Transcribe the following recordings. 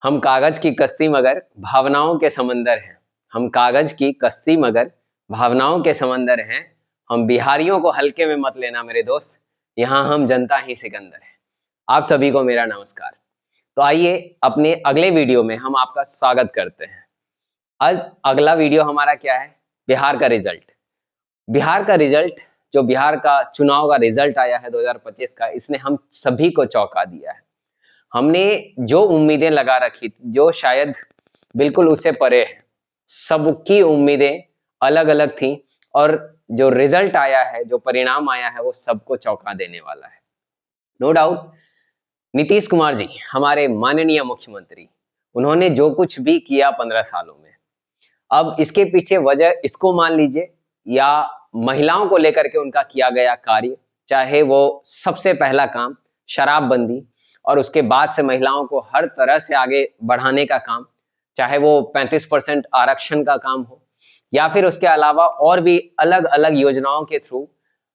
हम कागज की कश्ती मगर भावनाओं के समंदर हैं। हम कागज की कश्ती मगर भावनाओं के समंदर हैं। हम बिहारियों को हल्के में मत लेना मेरे दोस्त, यहाँ हम जनता ही सिकंदर हैं। आप सभी को मेरा नमस्कार। तो आइए अपने अगले वीडियो में हम आपका स्वागत करते हैं। आज अगला वीडियो हमारा क्या है? बिहार का रिजल्ट। बिहार का रिजल्ट, जो बिहार का चुनाव का रिजल्ट आया है 2025 का, इसने हम सभी को चौंका दिया है। हमने जो उम्मीदें लगा रखी थी, जो शायद बिल्कुल उससे परे है, सबकी उम्मीदें अलग अलग थी और जो रिजल्ट आया है, जो परिणाम आया है, वो सबको चौंका देने वाला है। नो डाउट नीतीश कुमार जी, हमारे माननीय मुख्यमंत्री, उन्होंने जो कुछ भी किया 15 सालों में, अब इसके पीछे वजह इसको मान लीजिए या महिलाओं को लेकर के उनका किया गया कार्य, चाहे वो सबसे पहला काम शराबबंदी और उसके बाद से महिलाओं को हर तरह से आगे बढ़ाने का काम, चाहे वो 35% आरक्षण का काम हो या फिर उसके अलावा और भी अलग अलग योजनाओं के थ्रू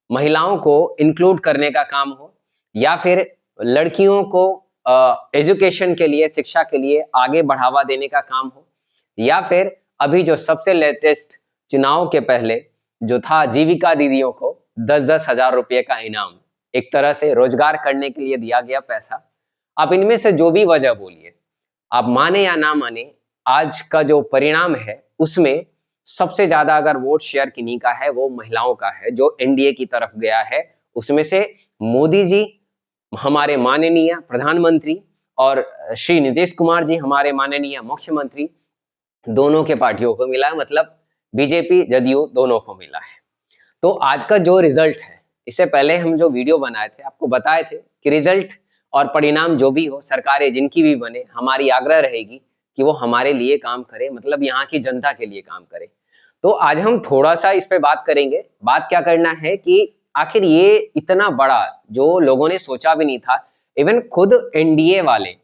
महिलाओं को इंक्लूड करने का काम हो, या फिर लड़कियों को एजुकेशन के लिए, शिक्षा के लिए आगे बढ़ावा देने का काम हो, या फिर अभी जो सबसे लेटेस्ट चुनाव के पहले जो था जीविका दीदियों को 10-10 हजार रुपये का इनाम, एक तरह से रोजगार करने के लिए दिया गया पैसा। आप इनमें से जो भी वजह बोलिए, आप माने या ना माने, आज का जो परिणाम है उसमें सबसे ज्यादा अगर वोट शेयर किन्हीं का है, वो महिलाओं का है जो एनडीए की तरफ गया है। उसमें से मोदी जी, हमारे माननीय प्रधानमंत्री, और श्री नीतीश कुमार जी, हमारे माननीय मुख्यमंत्री, दोनों के पार्टियों को मिला है, मतलब बीजेपी जदयू दोनों को मिला है। तो आज का जो रिजल्ट है, इससे पहले हम जो वीडियो बनाए थे आपको बताए थे कि रिजल्ट और परिणाम जो भी हो, सरकारें जिनकी भी बने, हमारी आग्रह रहेगी कि वो हमारे लिए काम करे, मतलब यहाँ की जनता के लिए काम करे। तो आज हम थोड़ा सा इस पे बात करेंगे। बात क्या करना है कि आखिर ये इतना बड़ा, जो लोगों ने सोचा भी नहीं था, इवन खुद एनडीए वाले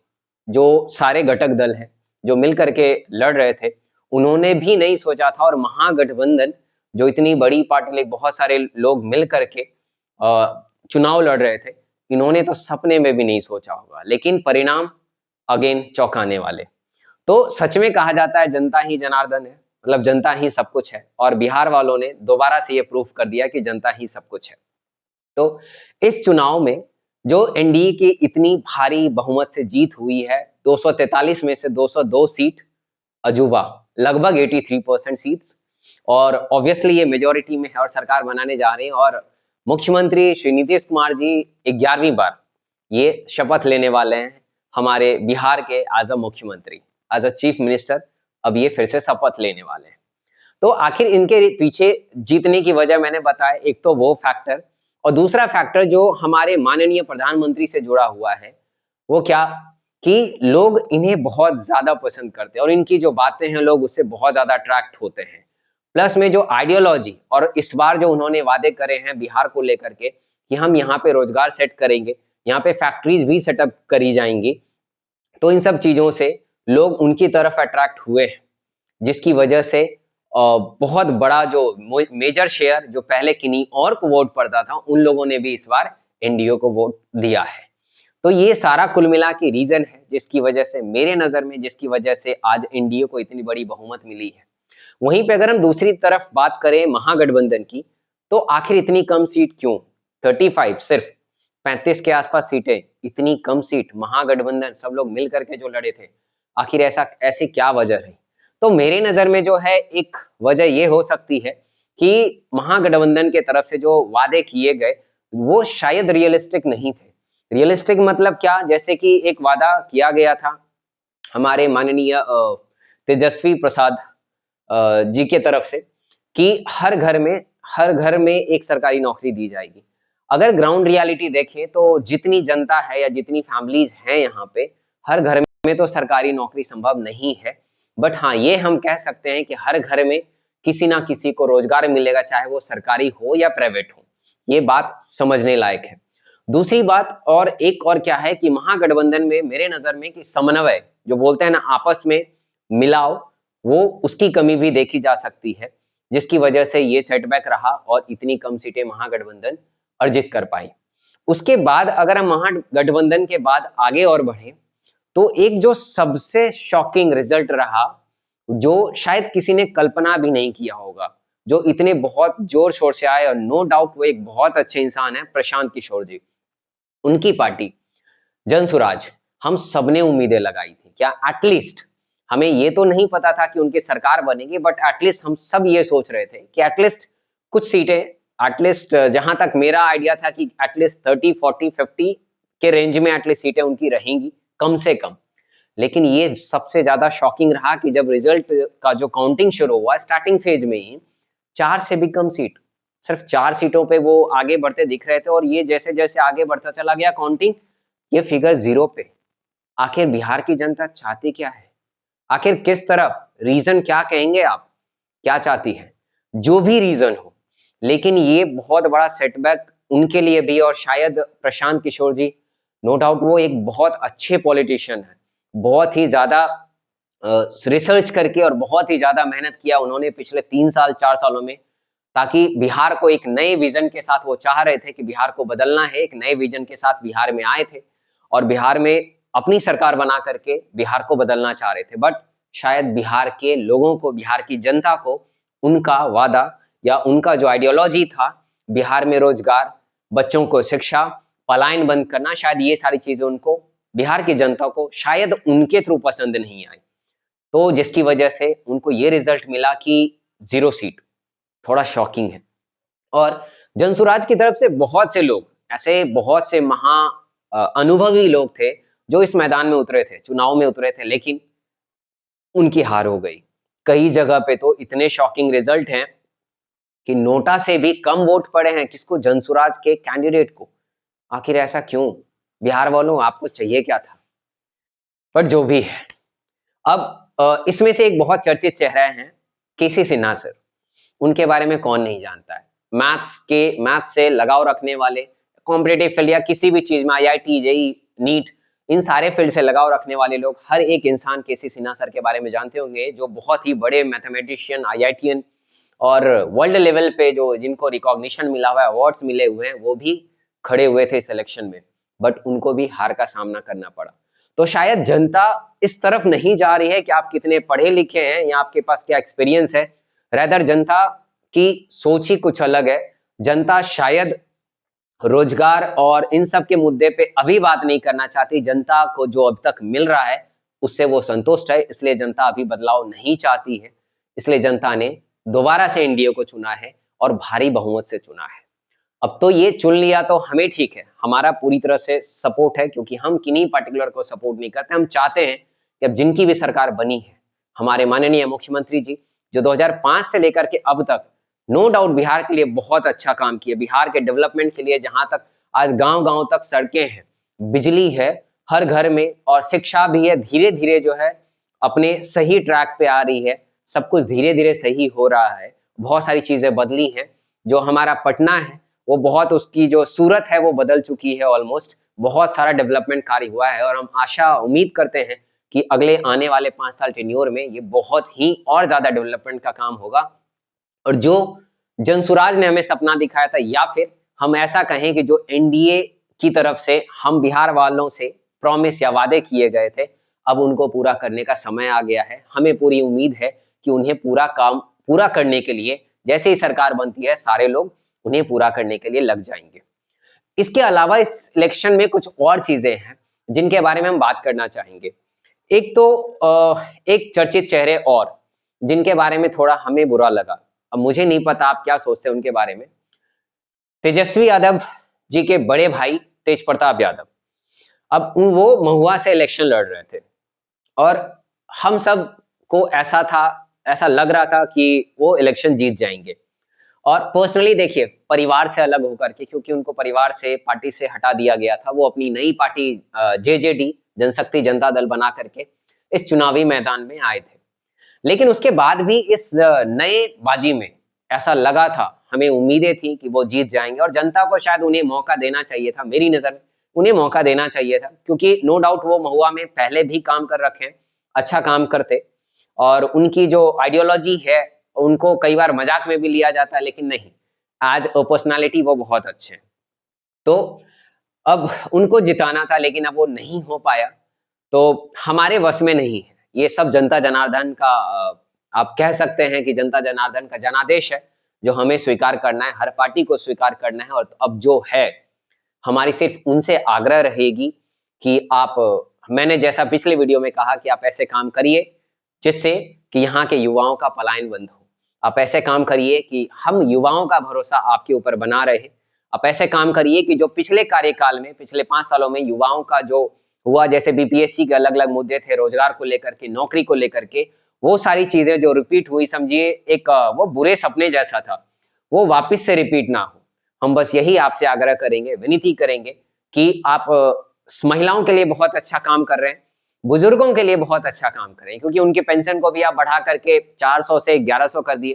जो सारे घटक दल हैं जो मिल करके लड़ रहे थे, उन्होंने भी नहीं सोचा था। और महागठबंधन जो इतनी बड़ी पार्टी, बहुत सारे लोग मिल करके चुनाव लड़ रहे थे, इन्होंने तो सपने में भी नहीं सोचा होगा। लेकिन परिणाम अगेन चौंकाने वाले। तो सच में कहा जाता है जनता ही जनार्दन है, मतलब जनता ही सब कुछ है, और बिहार वालों ने दोबारा से ये प्रूफ कर दिया कि जनता ही सब कुछ है। तो इस चुनाव में जो एनडीए की इतनी भारी बहुमत से जीत हुई है, 243 में से 202 सीट अजूबा, लगभग 83% सीट्स, और ऑब्वियसली ये मेजोरिटी में है और सरकार बनाने जा रहे हैं। और मुख्यमंत्री श्री नीतीश कुमार जी 11वीं बार ये शपथ लेने वाले हैं हमारे बिहार के एज अ मुख्यमंत्री, एज अ चीफ मिनिस्टर। अब ये फिर से शपथ लेने वाले हैं। तो आखिर इनके पीछे जीतने की वजह मैंने बताया, एक तो वो फैक्टर, और दूसरा फैक्टर जो हमारे माननीय प्रधानमंत्री से जुड़ा हुआ है, वो क्या कि लोग इन्हें बहुत ज्यादा पसंद करते हैं और इनकी जो बातें हैं, लोग उससे बहुत ज्यादा अट्रैक्ट होते हैं। प्लस में जो आइडियोलॉजी, और इस बार जो उन्होंने वादे करे हैं बिहार को लेकर के कि हम यहाँ पे रोजगार सेट करेंगे, यहाँ पे फैक्ट्रीज भी सेटअप करी जाएंगी, तो इन सब चीजों से लोग उनकी तरफ अट्रैक्ट हुए हैं, जिसकी वजह से बहुत बड़ा जो मेजर शेयर जो पहले किन्हीं और को वोट पड़ता था, उन लोगों ने भी इस बार एनडीए को वोट दिया है। तो ये सारा कुल मिला के रीजन है जिसकी वजह से, मेरे नजर में, जिसकी वजह से आज एनडीए को इतनी बड़ी बहुमत मिली है। वहीं पे अगर हम दूसरी तरफ बात करें महागठबंधन की, तो आखिर इतनी कम सीट क्यों? 35, सिर्फ 35 के आसपास सीटें, इतनी कम सीट, महागठबंधन सब लोग मिल करके जो लड़े थे, आखिर ऐसी क्या वजह रही? तो मेरे नजर में जो है एक वजह ये हो सकती है कि महागठबंधन के तरफ से जो वादे किए गए वो शायद रियलिस्टिक नहीं थे। रियलिस्टिक मतलब क्या? जैसे कि एक वादा किया गया था हमारे माननीय तेजस्वी प्रसाद जी के तरफ से कि हर घर में एक सरकारी नौकरी दी जाएगी। अगर ग्राउंड रियलिटी देखें तो जितनी जनता है या जितनी फैमिलीज हैं यहाँ पे, हर घर में तो सरकारी नौकरी संभव नहीं है। बट हाँ, ये हम कह सकते हैं कि हर घर में किसी ना किसी को रोजगार मिलेगा, चाहे वो सरकारी हो या प्राइवेट हो। ये बात समझने लायक है। दूसरी बात और एक और क्या है कि महागठबंधन में मेरे नजर में कि समन्वय, जो बोलते हैं ना आपस में मिलाओ, वो उसकी कमी भी देखी जा सकती है, जिसकी वजह से ये सेटबैक रहा और इतनी कम सीटें महागठबंधन अर्जित कर पाई। उसके बाद अगर हम महागठबंधन के बाद आगे और बढ़े, तो एक जो सबसे शॉकिंग रिजल्ट रहा, जो शायद किसी ने कल्पना भी नहीं किया होगा, जो इतने बहुत जोर शोर से आए, और नो डाउट वो एक बहुत अच्छे इंसान है, प्रशांत किशोर जी। उनकी पार्टी जनसुराज, हम सबने उम्मीदें लगाई थी, क्या एटलीस्ट हमें ये तो नहीं पता था कि उनकी सरकार बनेगी, बट एटलीस्ट हम सब ये सोच रहे थे कि एटलीस्ट कुछ सीटें, एटलीस्ट जहां तक मेरा आइडिया था कि एटलीस्ट 30, 40, 50 के रेंज में एटलीस्ट सीटें उनकी रहेंगी कम से कम। लेकिन ये सबसे ज्यादा शॉकिंग रहा कि जब रिजल्ट का जो काउंटिंग शुरू हुआ, स्टार्टिंग फेज में ही 4 से भी कम सीट, सिर्फ 4 सीटों पे वो आगे बढ़ते दिख रहे थे, और ये जैसे जैसे आगे बढ़ता चला गया काउंटिंग, ये फिगर 0 पे। आखिर बिहार की जनता चाहती क्या है? आखिर किस तरफ, रीजन क्या कहेंगे आप, क्या चाहती है? जो भी रीजन हो, लेकिन ये बहुत बड़ा सेटबैक उनके लिए भी, और शायद प्रशांत किशोर जी, नो डाउट वो एक बहुत अच्छे पॉलिटिशियन है, बहुत ही ज्यादा रिसर्च करके और बहुत ही ज्यादा मेहनत किया उन्होंने पिछले 3 साल 4 सालों में, ताकि बिहार को एक नए विजन के साथ, वो चाह रहे थे कि बिहार को बदलना है, एक नए विजन के साथ बिहार में आए थे, और बिहार में अपनी सरकार बना करके बिहार को बदलना चाह रहे थे। बट शायद बिहार के लोगों को, बिहार की जनता को, उनका वादा या उनका जो आइडियोलॉजी था, बिहार में रोजगार, बच्चों को शिक्षा, पलायन बंद करना, शायद ये सारी चीजें उनको, बिहार की जनता को शायद उनके थ्रू पसंद नहीं आई। तो जिसकी वजह से उनको ये रिजल्ट मिला कि 0 सीट, थोड़ा शॉकिंग है। और जनसुराज की तरफ से बहुत से लोग, ऐसे बहुत से महा अनुभवी लोग थे जो इस मैदान में उतरे थे, चुनाव में उतरे थे, लेकिन उनकी हार हो गई। कई जगह पे तो इतने शॉकिंग रिजल्ट हैं कि नोटा से भी कम वोट पड़े हैं किसको, जनसुराज के कैंडिडेट को। आखिर ऐसा क्यों? बिहार वालों, आपको चाहिए क्या था? पर जो भी है, अब इसमें से एक बहुत चर्चित चेहरा है केसी सिन्हा सर। उनके बारे में कौन नहीं जानता है? मैथ्स से लगाव रखने वाले, कॉम्पिटेटिव फील्ड या किसी भी चीज में, आईआईटी, जेई, नीट, इन सारे फील्ड से लगाव रखने वाले लोग, हर एक इंसान केसी सिन्हा सर के बारे में जानते होंगे, जो बहुत ही बड़े मैथमेटिशियन, आईआईटीएन, और वर्ल्ड लेवल पे जो जिनको रिकॉग्निशन मिला हुआ है, अवार्ड्स मिले हुए हैं, वो भी खड़े हुए थे इस इलेक्शन में, बट उनको भी हार का सामना करना पड़ा। तो शायद जनता इस तरफ नहीं जा रही है कि आप कितने पढ़े लिखे हैं या आपके पास क्या एक्सपीरियंस है, रेदर जनता की सोच ही कुछ अलग है। जनता शायद रोजगार और इन सब के मुद्दे पे अभी बात नहीं करना चाहती। जनता को जो अब तक मिल रहा है उससे वो संतुष्ट है, इसलिए जनता अभी बदलाव नहीं चाहती है। इसलिए जनता ने दोबारा से एनडीए को चुना है और भारी बहुमत से चुना है। अब तो ये चुन लिया तो हमें ठीक है, हमारा पूरी तरह से सपोर्ट है, क्योंकि हम किन्हीं पर्टिकुलर को सपोर्ट नहीं करते। हम चाहते हैं कि अब जिनकी भी सरकार बनी है, हमारे माननीय मुख्यमंत्री जी, जो 2005 से लेकर के अब तक नो डाउट बिहार के लिए बहुत अच्छा काम किया, बिहार के डेवलपमेंट के लिए, जहां तक आज गांव-गांव तक सड़कें हैं, बिजली है हर घर में, और शिक्षा भी है, धीरे धीरे जो है अपने सही ट्रैक पे आ रही है, सब कुछ धीरे धीरे सही हो रहा है, बहुत सारी चीजें बदली हैं। जो हमारा पटना है वो बहुत, उसकी जो सूरत है वो बदल चुकी है ऑलमोस्ट, बहुत सारा डेवलपमेंट कार्य हुआ है, और हम आशा उम्मीद करते हैं कि अगले आने वाले 5 साल टेन्योर में ये बहुत ही और ज्यादा डेवलपमेंट का काम होगा। और जो जनसुराज ने हमें सपना दिखाया था, या फिर हम ऐसा कहें कि जो एनडीए की तरफ से हम बिहार वालों से प्रॉमिस या वादे किए गए थे, अब उनको पूरा करने का समय आ गया है। हमें पूरी उम्मीद है कि उन्हें पूरा करने के लिए, जैसे ही सरकार बनती है, सारे लोग उन्हें पूरा करने के लिए लग जाएंगे। इसके अलावा इस इलेक्शन में कुछ और चीजें हैं जिनके बारे में हम बात करना चाहेंगे। एक तो एक चर्चित चेहरे और जिनके बारे में थोड़ा हमें बुरा लगा, अब मुझे नहीं पता आप क्या सोचते हैं उनके बारे में। तेजस्वी यादव जी के बड़े भाई तेज प्रताप यादव, अब वो महुआ से इलेक्शन लड़ रहे थे, और हम सब को ऐसा लग रहा था कि वो इलेक्शन जीत जाएंगे। और पर्सनली देखिए, परिवार से अलग होकर के, क्योंकि उनको परिवार से, पार्टी से हटा दिया गया था, वो अपनी नई पार्टी जेजेडी, जनशक्ति जनता दल बना करके इस चुनावी मैदान में आए थे। लेकिन उसके बाद भी इस नए बाजी में ऐसा लगा था, हमें उम्मीदें थी कि वो जीत जाएंगे, और जनता को शायद उन्हें मौका देना चाहिए था, मेरी नजर में उन्हें मौका देना चाहिए था, क्योंकि नो डाउट वो महुआ में पहले भी काम कर रखे हैं, अच्छा काम करते, और उनकी जो आइडियोलॉजी है उनको कई बार मजाक में भी लिया जाता है, लेकिन नहीं, आज पर्सनालिटी वो बहुत अच्छे हैं। तो अब उनको जिताना था, लेकिन अब वो नहीं हो पाया। तो हमारे वश में नहीं है। ये सब जनता जनार्दन का आप कह सकते हैं कि जनता जनार्दन का जनादेश है, जो हमें स्वीकार करना है, हर पार्टी को स्वीकार करना है। और अब जो है, हमारी सिर्फ उनसे आग्रह रहेगी कि आप, मैंने जैसा पिछले वीडियो में कहा कि आप ऐसे काम करिए जिससे कि यहाँ के युवाओं का पलायन बंद हो। आप ऐसे काम करिए कि हम युवाओं का भरोसा आपके ऊपर बना रहे। आप ऐसे काम करिए कि जो पिछले कार्यकाल में, पिछले 5 सालों में युवाओं का जो हुआ, जैसे बीपीएससी के अलग-अलग मुद्दे थे, रोजगार को लेकर के, नौकरी को लेकर के, वो सारी चीजें जो रिपीट हुई, समझिए एक वो बुरे सपने जैसा था, वो वापस से रिपीट ना हो। हम बस यही आपसे आग्रह करेंगे, विनती करेंगे कि आप महिलाओं के लिए बहुत अच्छा काम कर रहे हैं, बुजुर्गों के लिए बहुत अच्छा काम कर रहे हैं, क्योंकि उनके पेंशन को भी आप बढ़ा करके 400 से 1100 कर दिए।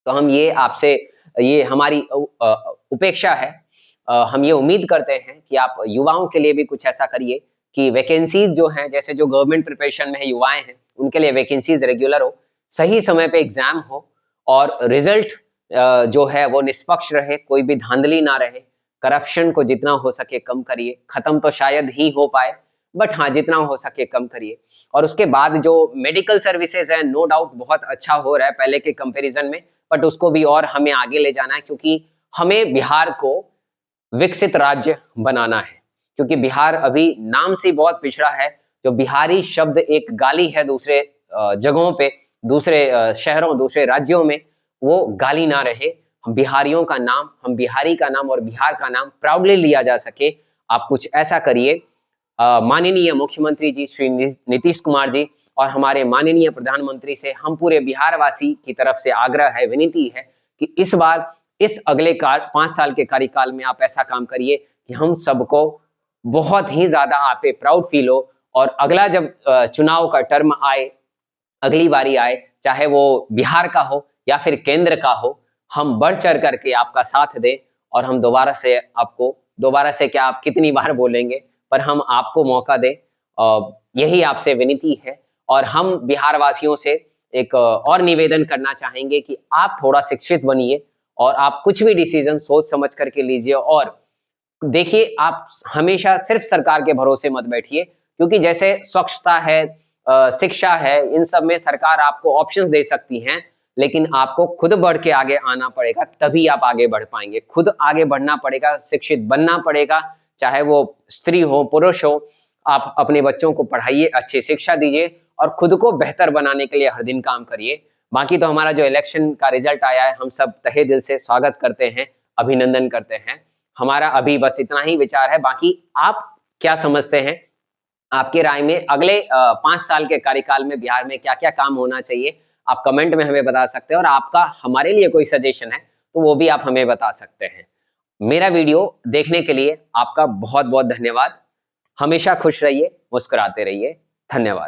तो हम ये आपसे, ये हमारी उपेक्षा है। हम ये उम्मीद करते हैं कि आप युवाओं के लिए भी कुछ ऐसा करिए कि वैकेंसीज जो हैं, जैसे जो गवर्नमेंट प्रिपरेशन में है युवाएं हैं, उनके लिए वैकेंसीज रेगुलर हो, सही समय पे एग्जाम हो, और रिजल्ट जो है वो निष्पक्ष रहे, कोई भी धांधली ना रहे। करप्शन को जितना हो सके कम करिए, खत्म तो शायद ही हो पाए, बट हाँ जितना हो सके कम करिए। और उसके बाद जो मेडिकल सर्विसेज है, नो डाउट बहुत अच्छा हो रहा है पहले के कंपैरिजन में, बट उसको भी और हमें आगे ले जाना है, क्योंकि हमें बिहार को विकसित राज्य बनाना है। क्योंकि बिहार अभी नाम से बहुत पिछड़ा है। जो बिहारी शब्द एक गाली है दूसरे जगहों पे, दूसरे शहरों, दूसरे राज्यों में, वो गाली ना रहे। हम बिहारियों का नाम, हम बिहारी का नाम और बिहार का नाम प्राउडली लिया जा सके। आप कुछ ऐसा करिए। माननीय मुख्यमंत्री जी श्री नीतीश कुमार जी और हमारे माननीय प्रधानमंत्री से हम पूरे बिहार वासी की तरफ से आग्रह है, विनती है कि इस बार, इस अगले 5 साल के कार्यकाल में आप ऐसा काम करिए कि हम सबको बहुत ही ज्यादा आप पे प्राउड फील हो। और अगला जब चुनाव का टर्म आए, अगली बारी आए, चाहे वो बिहार का हो या फिर केंद्र का हो, हम बढ़ चढ़ करके आपका साथ दें। और हम दोबारा से आपको, दोबारा से क्या, आप कितनी बार बोलेंगे, पर हम आपको मौका दें। यही आपसे विनती है। और हम बिहार वासियों से एक और निवेदन करना चाहेंगे कि आप थोड़ा शिक्षित बनिए और आप कुछ भी डिसीजन सोच समझ करके लीजिए। और देखिए, आप हमेशा सिर्फ सरकार के भरोसे मत बैठिए, क्योंकि जैसे स्वच्छता है, शिक्षा है, इन सब में सरकार आपको ऑप्शंस दे सकती हैं, लेकिन आपको खुद बढ़ के आगे आना पड़ेगा, तभी आप आगे बढ़ पाएंगे। खुद आगे बढ़ना पड़ेगा, शिक्षित बनना पड़ेगा, चाहे वो स्त्री हो, पुरुष हो। आप अपने बच्चों को पढ़ाइए, अच्छी शिक्षा दीजिए और खुद को बेहतर बनाने के लिए हर दिन काम करिए। बाकी तो हमारा जो इलेक्शन का रिजल्ट आया है, हम सब तहे दिल से स्वागत करते हैं, अभिनंदन करते हैं। हमारा अभी बस इतना ही विचार है। बाकी आप क्या समझते हैं? आपकी राय में अगले 5 साल के कार्यकाल में बिहार में क्या-क्या काम होना चाहिए? आप कमेंट में हमें बता सकते हैं, और आपका हमारे लिए कोई सजेशन है तो वो भी आप हमें बता सकते हैं। मेरा वीडियो देखने के लिए आपका बहुत-बहुत धन्यवाद। हमेशा खुश रहिए, मुस्कुराते रहिए। धन्यवाद।